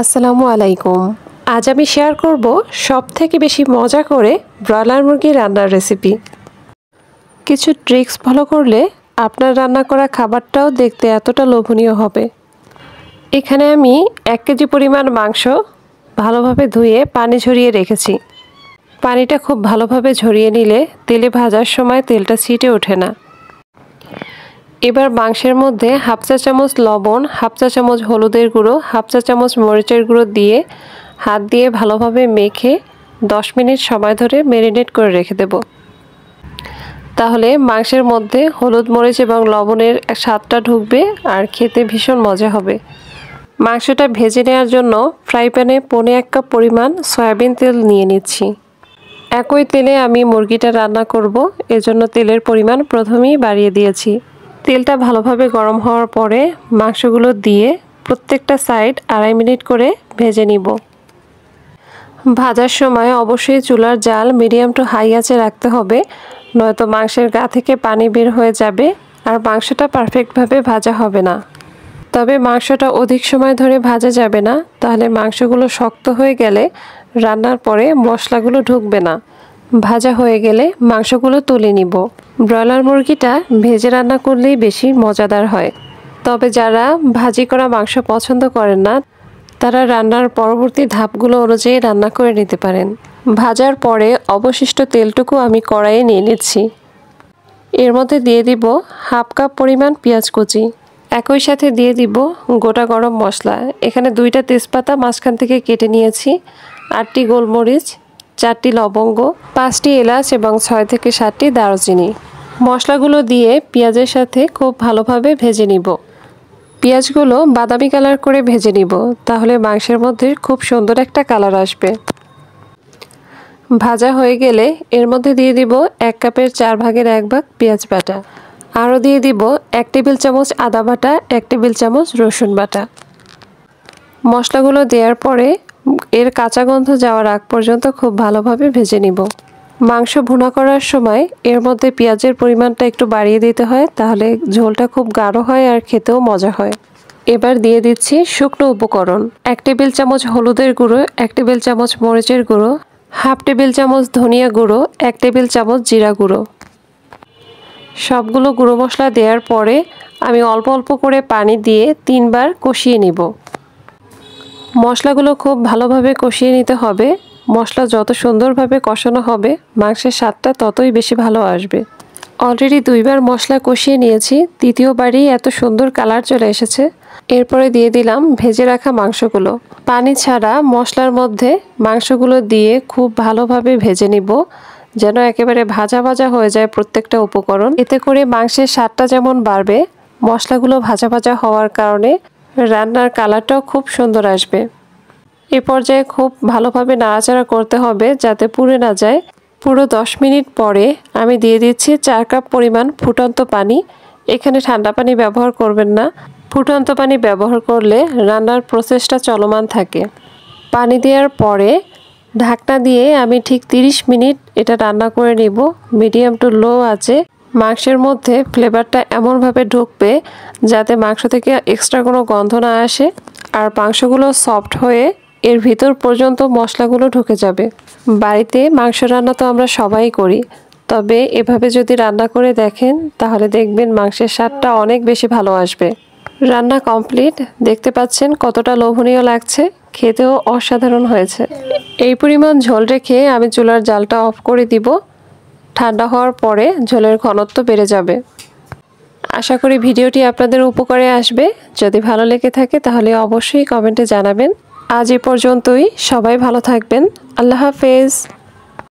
আসসালামু আলাইকুম। আজ আমি শেয়ার করব সবথেকে বেশি মজা করে ব্রয়লার মুরগি রান্নার রেসিপি। কিছু ট্রিক্স ফলো করলে আপনার রান্না করা খাবারটাও দেখতে এতটা লোভনীয় হবে। এখানে আমি 1 কেজি পরিমাণ মাংস ভালোভাবে ধুয়ে পানি ঝরিয়ে রেখেছি। পানিটা খুব ভালোভাবে ঝরিয়ে নিলে তেলে ভাজার সময় তেলটা ছিটে ওঠে না। এবার মাংসের মধ্যে হাফ চা চামচ লবণ, হাফ চা চামচ হলুদের গুঁড়ো, হাফ চা চামচ মরিচের গুঁড়ো দিয়ে হাত দিয়ে ভালোভাবে মেখে 10 মিনিট সময় ধরে ম্যারিনেট করে রেখে দেব। তাহলে মাংসের মধ্যে হলুদ, মরিচ এবং লবণের স্বাদটা ঢুকবে আর খেতে ভীষণ মজা হবে। মাংসটা ভেজে নেওয়ার জন্য ফ্রাই প্যানে 1.25 কাপ পরিমাণ সয়াবিন তেল নিয়ে নিচ্ছি। একই তেলে আমি মুরগিটা রান্না করব, এজন্য তেলের পরিমাণ প্রথমেই বাড়িয়ে দিয়েছি। তেলটা ভালোভাবে গরম হওয়ার পরে মাংসগুলো দিয়ে প্রত্যেকটা সাইড 2.5 মিনিট করে ভেজে নিব। ভাজার সময় অবশ্যই চুলার জাল মিডিয়াম টু হাই আঁচে রাখতে হবে, নয়তো মাংসের গা থেকে পানি বের হয়ে যাবে আর মাংসটা পারফেক্টভাবে ভাজা হবে না। তবে মাংসটা অধিক সময় ধরে ভাজা যাবে না, তাহলে মাংসগুলো শক্ত হয়ে গেলে রান্নার পরে মশলাগুলো ঢুকবে না। ভাজা হয়ে গেলে মাংসগুলো তুলে নিব। ব্রয়লার মুরগিটা ভেজে রান্না করলেই বেশি মজাদার হয়। তবে যারা ভাজি করা মাংস পছন্দ করেন না, তারা রান্নার পরবর্তী ধাপগুলো অনুযায়ী রান্না করে নিতে পারেন। ভাজার পরে অবশিষ্ট তেলটুকু আমি কড়াইয়ে নিয়ে নিচ্ছি। এর মধ্যে দিয়ে দিব হাফ কাপ পরিমাণ পেঁয়াজ কুচি। একই সাথে দিয়ে দিব গোটা গরম মশলা। এখানে 2টা তেজপাতা মাঝখান থেকে কেটে নিয়েছি, 8টি গোলমরিচ, 4টি লবঙ্গ, 5টি এলাচ এবং 6 থেকে 7টি দারুচিনি। মশলাগুলো দিয়ে পেঁয়াজের সাথে খুব ভালোভাবে ভেজে নিব। পেঁয়াজগুলো বাদামি কালার করে ভেজে নিব, তাহলে মাংসের মধ্যে খুব সুন্দর একটা কালার আসবে। ভাজা হয়ে গেলে এর মধ্যে দিয়ে দিব 1 কাপের 4 ভাগের 1 ভাগ পেঁয়াজ বাটা। আরও দিয়ে দিব 1 টেবিল চামচ আদা বাটা, 1 টেবিল চামচ রসুন বাটা। মশলাগুলো দেওয়ার পরে এর কাঁচা গন্ধ যাওয়ার আগ পর্যন্ত খুব ভালোভাবে ভেজে নিব। মাংস ভুনা করার সময় এর মধ্যে পেঁয়াজের পরিমাণটা একটু বাড়িয়ে দিতে হয়, তাহলে ঝোলটা খুব গাঢ় হয় আর খেতেও মজা হয়। এবার দিয়ে দিচ্ছি শুকনো উপকরণ। 1 টেবিল চামচ হলুদের গুঁড়ো, 1 টেবিল চামচ মরিচের গুঁড়ো, হাফ টেবিল চামচ ধনিয়া গুঁড়ো, 1 টেবিল চামচ জিরা গুঁড়ো। সবগুলো গুঁড়ো মশলা দেওয়ার পরে আমি অল্প অল্প করে পানি দিয়ে 3 বার কষিয়ে নিব। মশলাগুলো খুব ভালোভাবে কষিয়ে নিতে হবে। মশলা যত সুন্দরভাবে কষানো হবে মাংসের স্বাদটা ততই বেশি ভালো আসবে। অলরেডি 2 বার মশলা কষিয়ে নিয়েছি, তৃতীয়বারই এত সুন্দর কালার চলে এসেছে। এরপরে দিয়ে দিলাম ভেজে রাখা মাংসগুলো। পানি ছাড়া মশলার মধ্যে মাংসগুলো দিয়ে খুব ভালোভাবে ভেজে নিব, যেন একেবারে ভাজা ভাজা হয়ে যায় প্রত্যেকটা উপকরণ। এতে করে মাংসের স্বাদটা যেমন বাড়বে, মশলাগুলো ভাজা ভাজা হওয়ার কারণে রান্নার কালারটাও খুব সুন্দর আসবে। এ পর্যায়ে খুব ভালোভাবে নাড়াচাড়া করতে হবে যাতে পুড়ে না যায়। পুরো 10 মিনিট পরে আমি দিয়ে দিচ্ছি 4 কাপ পরিমাণ ফুটন্ত পানি। এখানে ঠান্ডা পানি ব্যবহার করবেন না, ফুটন্ত পানি ব্যবহার করলে রান্নার প্রসেসটা চলমান থাকে। পানি দেওয়ার পরে ঢাকনা দিয়ে আমি ঠিক 30 মিনিট এটা রান্না করে নিব মিডিয়াম টু লো আঁচে। মাংসের মধ্যে ফ্লেভারটা এমনভাবে ঢুকবে যাতে মাংস থেকে এক্সট্রা কোনো গন্ধ না আসে আর মাংসগুলো সফট হয়ে এর ভিতর পর্যন্ত মশলাগুলো ঢুকে যাবে। বাড়িতে মাংস রান্না তো আমরা সবাই করি, তবে এভাবে যদি রান্না করে দেখেন তাহলে দেখবেন মাংসের স্বাদটা অনেক বেশি ভালো আসবে। রান্না কমপ্লিট, দেখতে পাচ্ছেন কতটা লোভনীয় লাগছে, খেতেও অসাধারণ হয়েছে। এই পরিমাণ ঝোল রেখে আমি চুলার জালটা অফ করে দিব। ঠান্ডা হওয়ার পরে ঝোলের ঘনত্ব বেড়ে যাবে। আশা করি ভিডিওটি আপনাদের উপকারে আসবে। যদি ভালো লেগে থাকে তাহলে অবশ্যই কমেন্টে জানাবেন। আজ এ পর্যন্তই, সবাই ভালো থাকবেন। আল্লাহ হাফেজ।